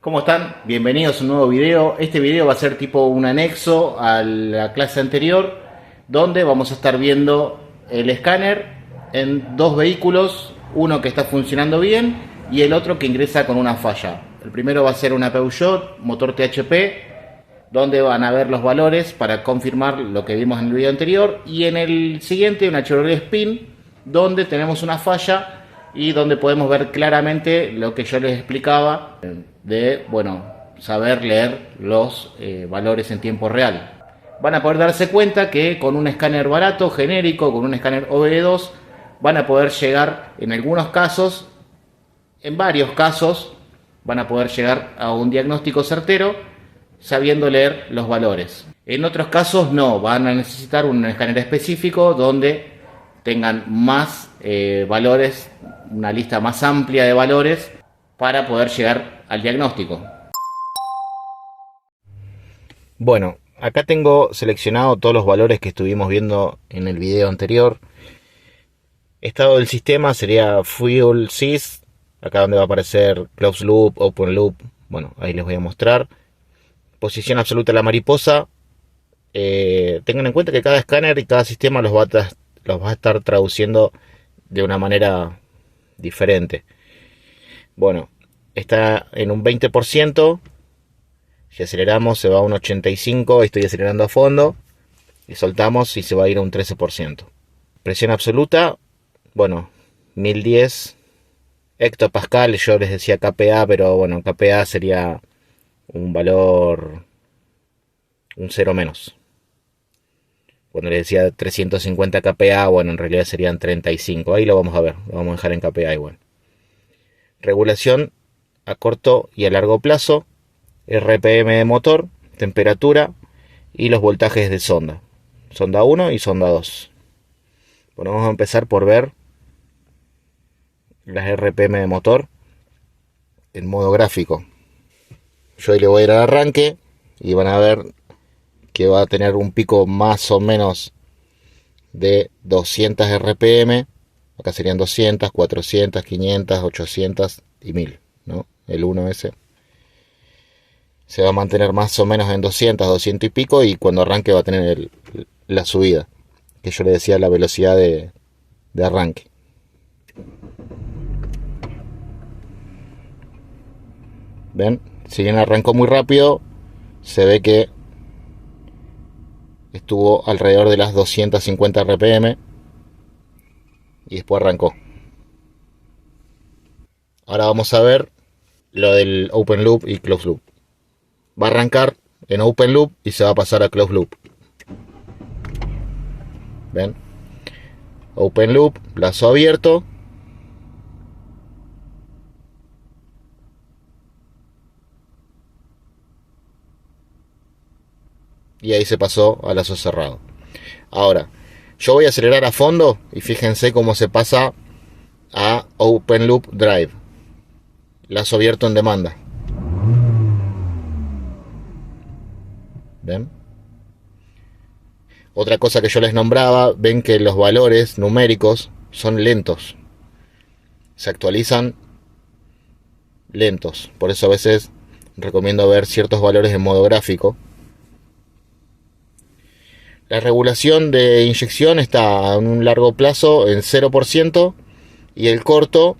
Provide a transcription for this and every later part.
¿Cómo están? Bienvenidos a un nuevo video. Este video va a ser tipo un anexo a la clase anterior, donde vamos a estar viendo el escáner en dos vehículos, uno que está funcionando bien y el otro que ingresa con una falla. El primero va a ser una Peugeot motor THP, donde van a ver los valores para confirmar lo que vimos en el video anterior, y en el siguiente una Chevrolet Spin, donde tenemos una falla y donde podemos ver claramente lo que yo les explicaba de, bueno, saber leer los valores en tiempo real. Van a poder darse cuenta que con un escáner barato, genérico, con un escáner OBD2, van a poder llegar en algunos casos, en varios casos, van a poder llegar a un diagnóstico certero sabiendo leer los valores. En otros casos no, van a necesitar un escáner específico donde tengan más valores, una lista más amplia de valores para poder llegar al diagnóstico. Bueno, acá tengo seleccionado todos los valores que estuvimos viendo en el video anterior. Estado del sistema sería Fuel Sys, acá donde va a aparecer Closed Loop, Open Loop, bueno, ahí les voy a mostrar. Posición absoluta de la mariposa. Tengan en cuenta que cada escáner y cada sistema los va a estar traduciendo de una manera diferente. Bueno, está en un 20%. Si aceleramos se va a un 85%. Estoy acelerando a fondo. Y soltamos y se va a ir a un 13%. Presión absoluta, bueno, 1010 hectopascal. Yo les decía kPa, pero bueno, kPa sería un valor, un cero menos. Cuando les decía 350 kPa, bueno, en realidad serían 35. Ahí lo vamos a ver, lo vamos a dejar en kPa igual. Regulación a corto y a largo plazo, RPM de motor, temperatura y los voltajes de sonda. Sonda 1 y sonda 2. Bueno, vamos a empezar por ver las RPM de motor en modo gráfico. Yo ahí le voy a ir al arranque y van a ver que va a tener un pico más o menos de 200 RPM. Acá serían 200, 400, 500, 800 y 1000, ¿no? El 1S se va a mantener más o menos en 200, 200 y pico, y cuando arranque va a tener la subida, que yo le decía la velocidad de arranque. ¿Ven? Si bien arrancó muy rápido, se ve que estuvo alrededor de las 250 RPM y después arrancó. Ahora vamos a ver lo del Open Loop y Closed Loop. Va a arrancar en Open Loop y se va a pasar a Closed Loop. ¿Ven? Open Loop, lazo abierto. Y ahí se pasó a lazo cerrado. Ahora, yo voy a acelerar a fondo y fíjense cómo se pasa a Open Loop Drive. Lazo abierto en demanda. ¿Ven? Otra cosa que yo les nombraba, ven que los valores numéricos son lentos. Se actualizan lentos. Por eso a veces recomiendo ver ciertos valores en modo gráfico. La regulación de inyección está en un largo plazo en 0%, y el corto,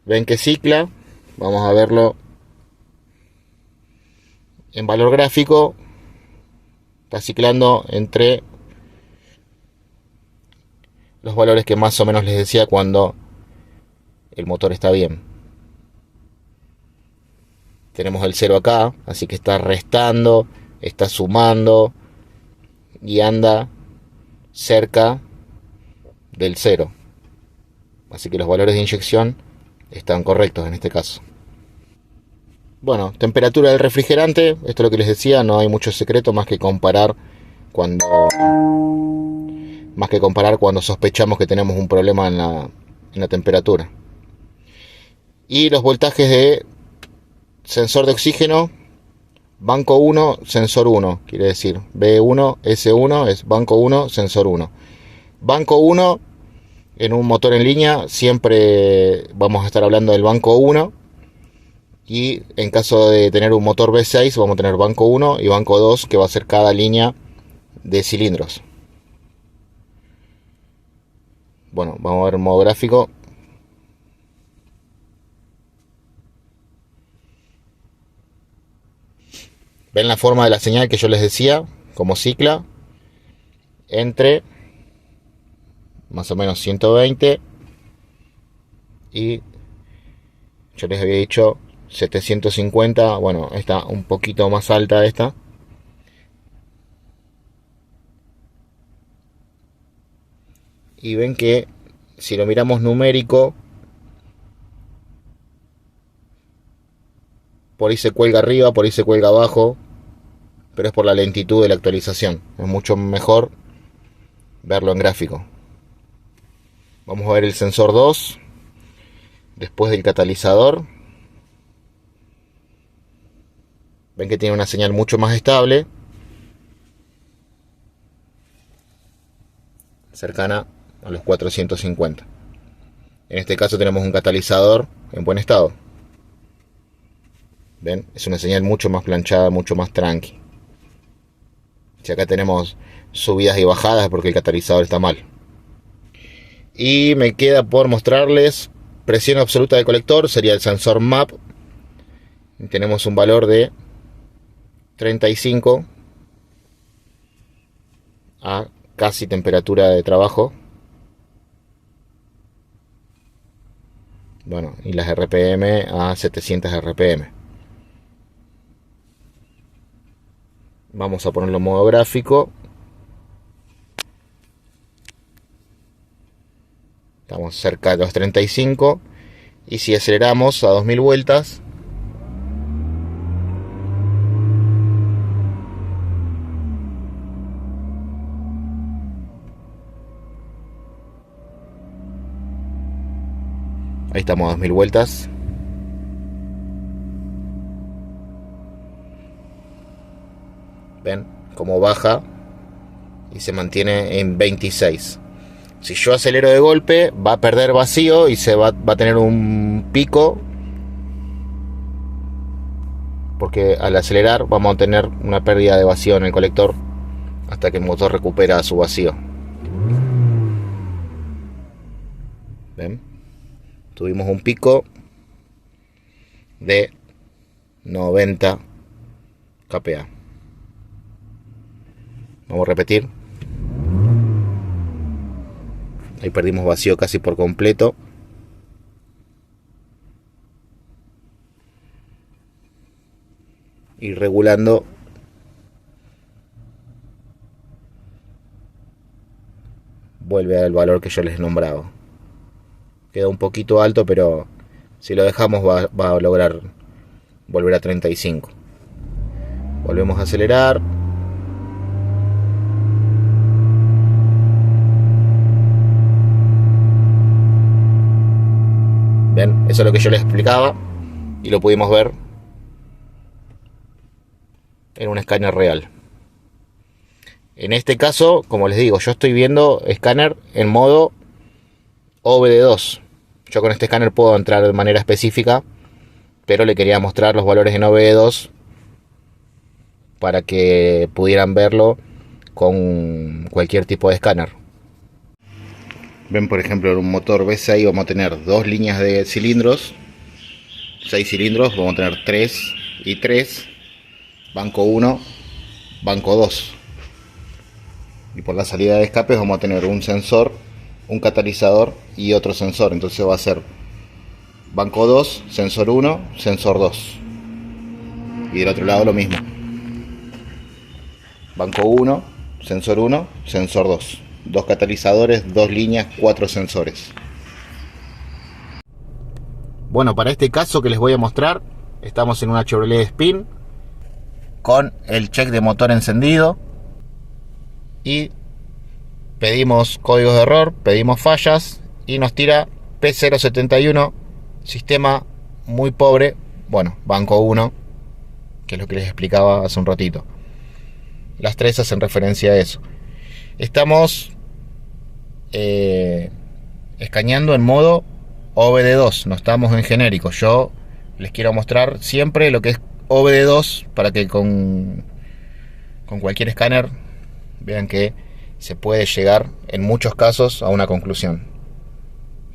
ven que cicla. Vamos a verlo en valor gráfico. Está ciclando entre los valores que más o menos les decía cuando el motor está bien. Tenemos el 0 acá, así que está restando, está sumando y anda cerca del 0. Así que los valores de inyección están correctos en este caso. Bueno, temperatura del refrigerante, esto es lo que les decía, no hay mucho secreto más que comparar cuando sospechamos que tenemos un problema en la temperatura. Y los voltajes de sensor de oxígeno, banco 1, sensor 1, quiere decir B1, S1 es banco 1, sensor 1. Banco 1, en un motor en línea siempre vamos a estar hablando del banco 1, Y en caso de tener un motor V6 vamos a tener banco 1 y banco 2, que va a ser cada línea de cilindros. Bueno, vamos a ver el modo gráfico. Ven la forma de la señal que yo les decía, como cicla entre más o menos 120 y yo les había dicho 750. Bueno, está un poquito más alta esta. Y ven que si lo miramos numérico, por ahí se cuelga arriba, por ahí se cuelga abajo, pero es por la lentitud de la actualización. Es mucho mejor verlo en gráfico. Vamos a ver el sensor 2 después del catalizador. Ven que tiene una señal mucho más estable, cercana a los 450. En este caso tenemos un catalizador en buen estado. ¿Ven? Es una señal mucho más planchada, mucho más tranqui. Si acá tenemos subidas y bajadas es porque el catalizador está mal. Y me queda por mostrarles presión absoluta del colector, sería el sensor MAP. Tenemos un valor de 35 a casi temperatura de trabajo. Bueno, y las RPM a 700 RPM. Vamos a ponerlo en modo gráfico. Estamos cerca de los 35. Y si aceleramos a 2000 vueltas, ahí estamos a 2000 vueltas. Ven cómo baja y se mantiene en 26. Si yo acelero de golpe, va a perder vacío y se va a tener un pico, porque al acelerar vamos a tener una pérdida de vacío en el colector hasta que el motor recupera su vacío. ¿Ven? Tuvimos un pico de 90 kPa. Vamos a repetir. Ahí perdimos vacío casi por completo. Y regulando, vuelve al valor que yo les nombraba. Queda un poquito alto, pero si lo dejamos va a lograr volver a 35. Volvemos a acelerar. Ven, eso es lo que yo les explicaba y lo pudimos ver en un escáner real. En este caso, como les digo, yo estoy viendo escáner en modo OBD2. Yo con este escáner puedo entrar de manera específica, pero le quería mostrar los valores en OBD2 para que pudieran verlo con cualquier tipo de escáner. Ven, por ejemplo, en un motor V6 vamos a tener dos líneas de cilindros, 6 cilindros, vamos a tener 3 y 3, banco 1, banco 2. Y por la salida de escapes vamos a tener un sensor, un catalizador y otro sensor. Entonces va a ser banco 2, sensor 1, sensor 2. Y del otro lado lo mismo. Banco 1, sensor 1, sensor 2. Dos catalizadores, dos líneas, 4 sensores. Bueno, para este caso que les voy a mostrar, estamos en una Chevrolet Spin con el check de motor encendido y pedimos códigos de error, pedimos fallas y nos tira P071, sistema muy pobre. Bueno, banco 1, que es lo que les explicaba hace un ratito. Las tres hacen referencia a eso. Estamos escaneando en modo OBD2, no estamos en genérico. Yo les quiero mostrar siempre lo que es OBD2 para que con cualquier escáner vean que se puede llegar en muchos casos a una conclusión.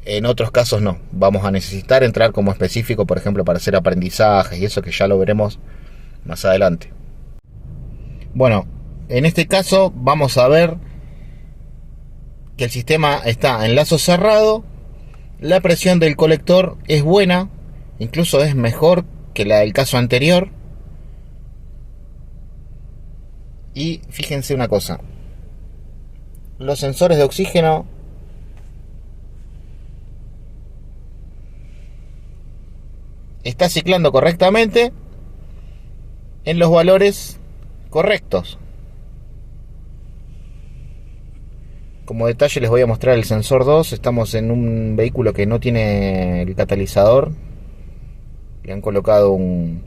En otros casos no, vamos a necesitar entrar como específico, por ejemplo, para hacer aprendizajes y eso, que ya lo veremos más adelante. Bueno, en este caso vamos a ver que el sistema está en lazo cerrado, la presión del colector es buena, incluso es mejor que la del caso anterior. Y fíjense una cosa, los sensores de oxígeno está ciclando correctamente en los valores correctos. Como detalle les voy a mostrar el sensor 2. Estamos en un vehículo que no tiene el catalizador. Le han colocado un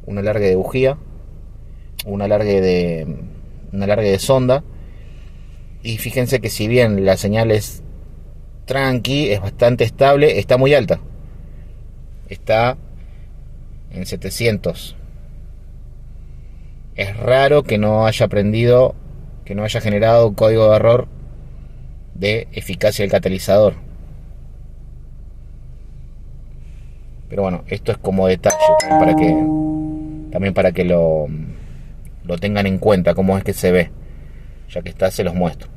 alargue de bujía, un alargue de sonda. Y fíjense que si bien la señal es tranqui, es bastante estable, está muy alta. Está en 700. Es raro que no haya prendido, que no haya generado un código de error de eficacia del catalizador. Pero bueno, esto es como detalle también para que lo tengan en cuenta, cómo es que se ve. Ya que está, se los muestro.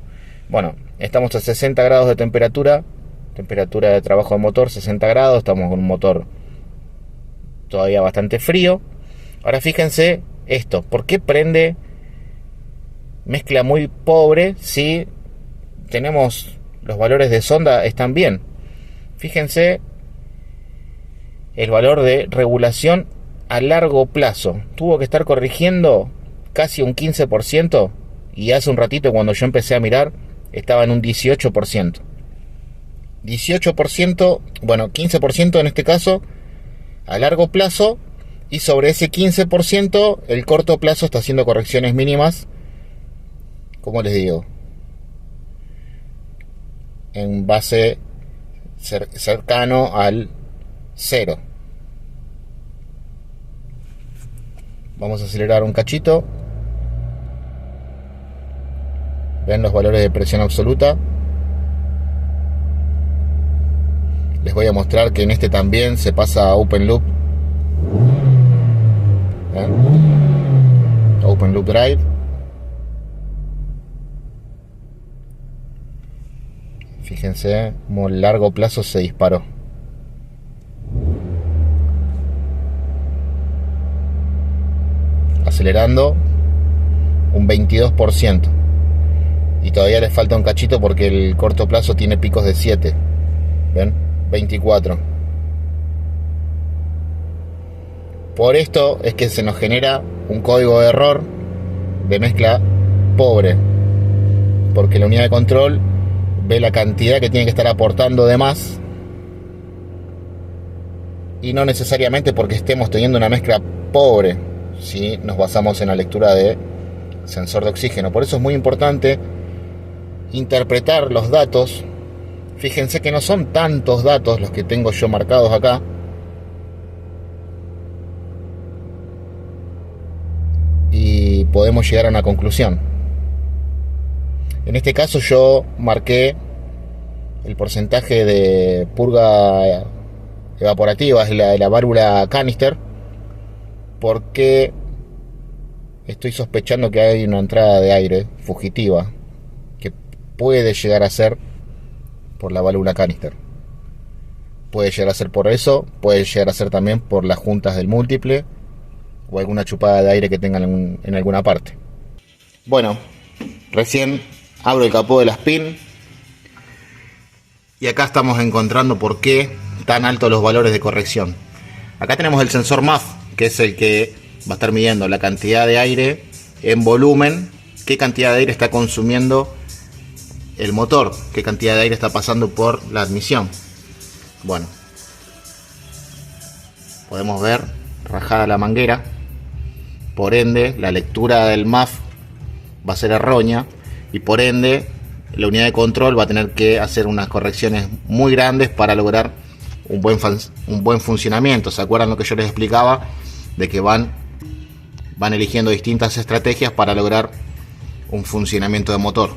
Bueno, estamos a 60 grados de temperatura de trabajo del motor, 60 grados. Estamos con un motor todavía bastante frío. Ahora fíjense esto, ¿por qué prende mezcla muy pobre si tenemos los valores de sonda están bien? Fíjense el valor de regulación a largo plazo. Tuvo que estar corrigiendo casi un 15%, y hace un ratito cuando yo empecé a mirar estaba en un 18%. 18%, bueno, 15% en este caso a largo plazo, y sobre ese 15% el corto plazo está haciendo correcciones mínimas, como les digo, en base cercano al 0. Vamos a acelerar un cachito. Ven los valores de presión absoluta. Les voy a mostrar que en este también se pasa a Open Loop. ¿Ven? Open Loop Drive. Fíjense cómo a largo plazo se disparó. Acelerando un 22%. Y todavía les falta un cachito porque el corto plazo tiene picos de 7. ¿Ven? 24. Por esto es que se nos genera un código de error de mezcla pobre, porque la unidad de control ve la cantidad que tiene que estar aportando de más, y no necesariamente porque estemos teniendo una mezcla pobre si nos basamos en la lectura de sensor de oxígeno. Por eso es muy importante interpretar los datos. Fíjense que no son tantos datos los que tengo yo marcados acá. Y podemos llegar a una conclusión. En este caso yo marqué el porcentaje de purga evaporativa, es la válvula canister, porque estoy sospechando que hay una entrada de aire fugitiva que puede llegar a ser por la válvula canister. Puede llegar a ser por eso, puede llegar a ser también por las juntas del múltiple o alguna chupada de aire que tengan en alguna parte. Bueno, recién abro el capó de la Spin y acá estamos encontrando por qué tan altos los valores de corrección. Acá tenemos el sensor MAF, que es el que va a estar midiendo la cantidad de aire en volumen, qué cantidad de aire está consumiendo el motor, qué cantidad de aire está pasando por la admisión. Bueno, podemos ver rajada la manguera, por ende la lectura del MAF va a ser errónea y por ende la unidad de control va a tener que hacer unas correcciones muy grandes para lograr un buen funcionamiento. ¿Se acuerdan lo que yo les explicaba? De que van eligiendo distintas estrategias para lograr un funcionamiento de motor.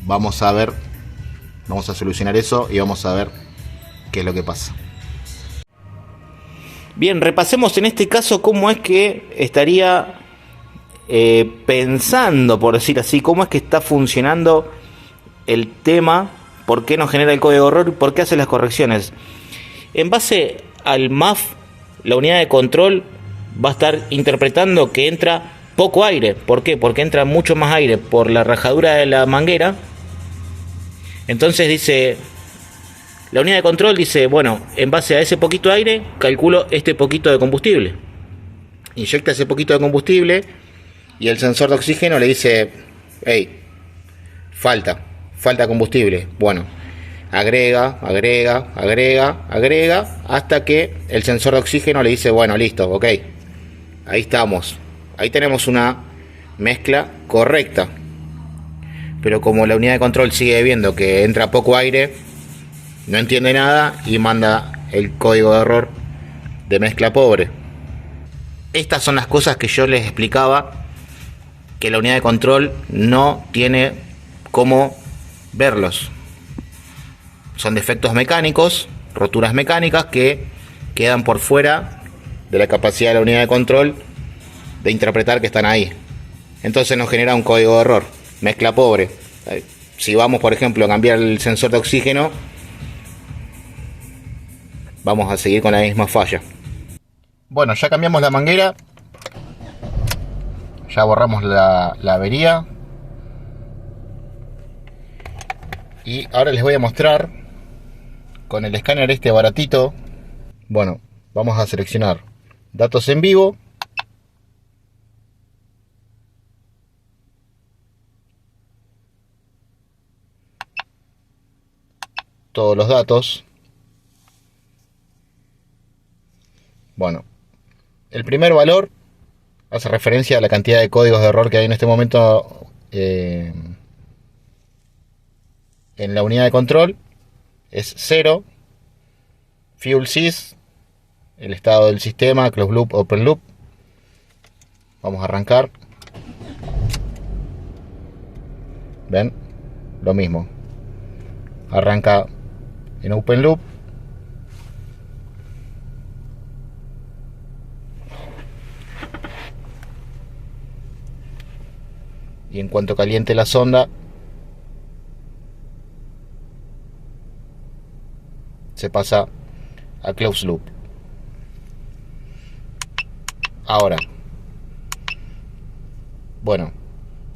Vamos a solucionar eso y vamos a ver qué es lo que pasa. Bien, repasemos en este caso cómo es que estaría pensando, por decir así, cómo es que está funcionando el tema, por qué nos genera el código de error y por qué hace las correcciones. En base al MAF, la unidad de control va a estar interpretando que entra poco aire. ¿Por qué? Porque entra mucho más aire por la rajadura de la manguera. Entonces dice, la unidad de control dice, bueno, en base a ese poquito de aire, calculo este poquito de combustible. Inyecta ese poquito de combustible y el sensor de oxígeno le dice, hey, falta combustible. Bueno, agrega, hasta que el sensor de oxígeno le dice, bueno, listo, ok, ahí estamos, ahí tenemos una mezcla correcta. Pero como la unidad de control sigue viendo que entra poco aire, no entiende nada y manda el código de error de mezcla pobre. Estas son las cosas que yo les explicaba que la unidad de control no tiene cómo verlos. Son defectos mecánicos, roturas mecánicas que quedan por fuera de la capacidad de la unidad de control de interpretar que están ahí. Entonces nos genera un código de error, mezcla pobre. Si vamos, por ejemplo, a cambiar el sensor de oxígeno, vamos a seguir con la misma falla. Bueno, ya cambiamos la manguera, ya borramos la avería y ahora les voy a mostrar con el escáner este baratito. Bueno, vamos a seleccionar datos en vivo, todos los datos. Bueno, el primer valor hace referencia a la cantidad de códigos de error que hay en este momento en la unidad de control. Es 0. Fuel sys, el estado del sistema, closed loop, open loop. Vamos a arrancar. ¿Ven? Lo mismo. Arranca en open loop. Y en cuanto caliente la sonda, se pasa a closed loop. Ahora, bueno,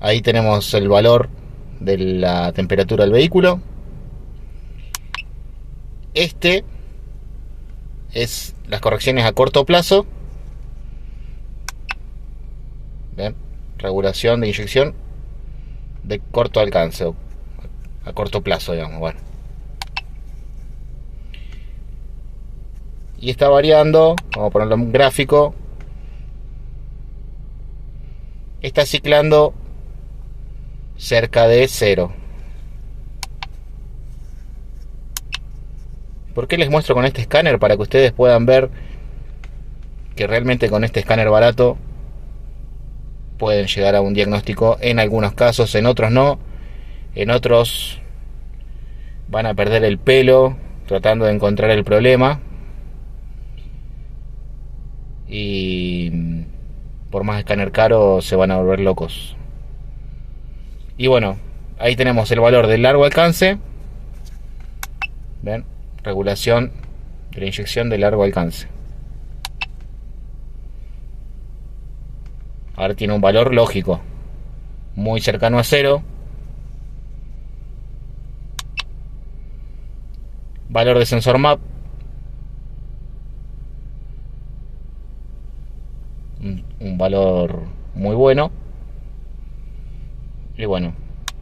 ahí tenemos el valor de la temperatura del vehículo. Este es las correcciones a corto plazo. ¿Ven? Regulación de inyección de corto alcance, a corto plazo, digamos. Bueno, y está variando. Vamos a ponerlo en un gráfico. Está ciclando cerca de 0. ¿Por qué les muestro con este escáner? Para que ustedes puedan ver que realmente con este escáner barato pueden llegar a un diagnóstico en algunos casos, en otros no. En otros van a perder el pelo tratando de encontrar el problema. Y por más escáner caro se van a volver locos. Y bueno, ahí tenemos el valor del largo alcance. ¿Ven? Regulación de la inyección de largo alcance. Ahora tiene un valor lógico, muy cercano a 0. Valor de sensor MAP. Un valor muy bueno. Y bueno,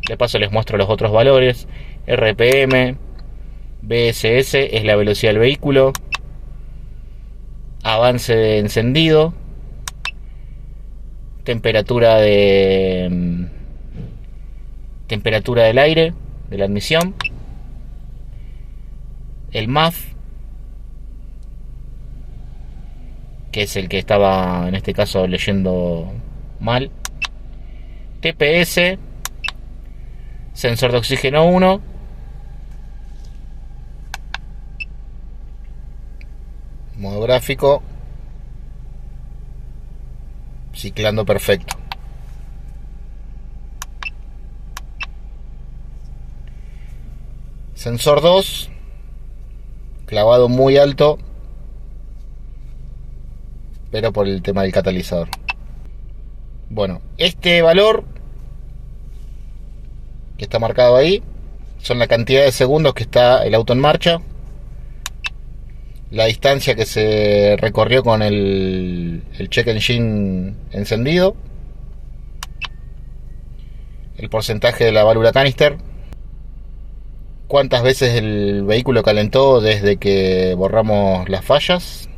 de paso les muestro los otros valores. RPM, BSS es la velocidad del vehículo, avance de encendido, temperatura del aire, de la admisión, el MAF, que es el que estaba en este caso leyendo mal. TPS, sensor de oxígeno 1, modo gráfico, ciclando perfecto. Sensor 2, clavado muy alto, pero por el tema del catalizador. Bueno, este valor que está marcado ahí son la cantidad de segundos que está el auto en marcha, la distancia que se recorrió con el check engine encendido, el porcentaje de la válvula canister, cuántas veces el vehículo calentó desde que borramos las fallas,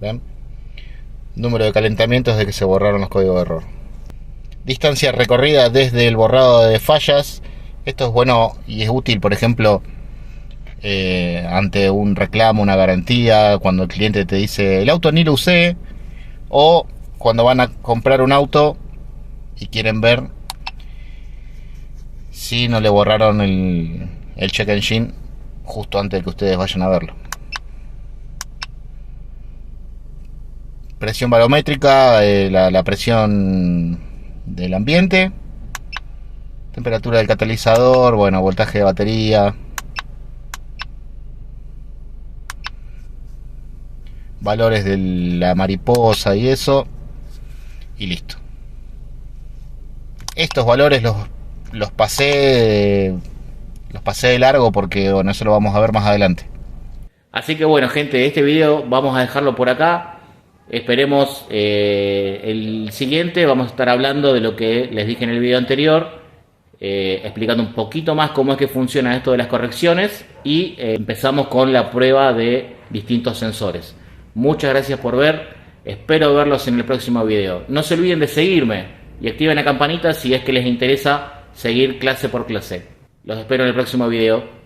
¿ven? Número de calentamientos desde que se borraron los códigos de error. Distancia recorrida desde el borrado de fallas. Esto es bueno y es útil, por ejemplo, ante un reclamo, una garantía, cuando el cliente te dice el auto ni lo usé, o cuando van a comprar un auto y quieren ver si no le borraron el check engine justo antes de que ustedes vayan a verlo. Presión barométrica, la presión del ambiente, temperatura del catalizador, bueno, voltaje de batería, valores de la mariposa y eso, y listo. Estos valores los pasé de largo porque bueno, eso lo vamos a ver más adelante. Así que bueno, gente, este video vamos a dejarlo por acá. Esperemos el siguiente. Vamos a estar hablando de lo que les dije en el video anterior, explicando un poquito más cómo es que funciona esto de las correcciones, y empezamos con la prueba de distintos sensores. Muchas gracias por ver, espero verlos en el próximo video. No se olviden de seguirme y activen la campanita si es que les interesa seguir clase por clase. Los espero en el próximo video.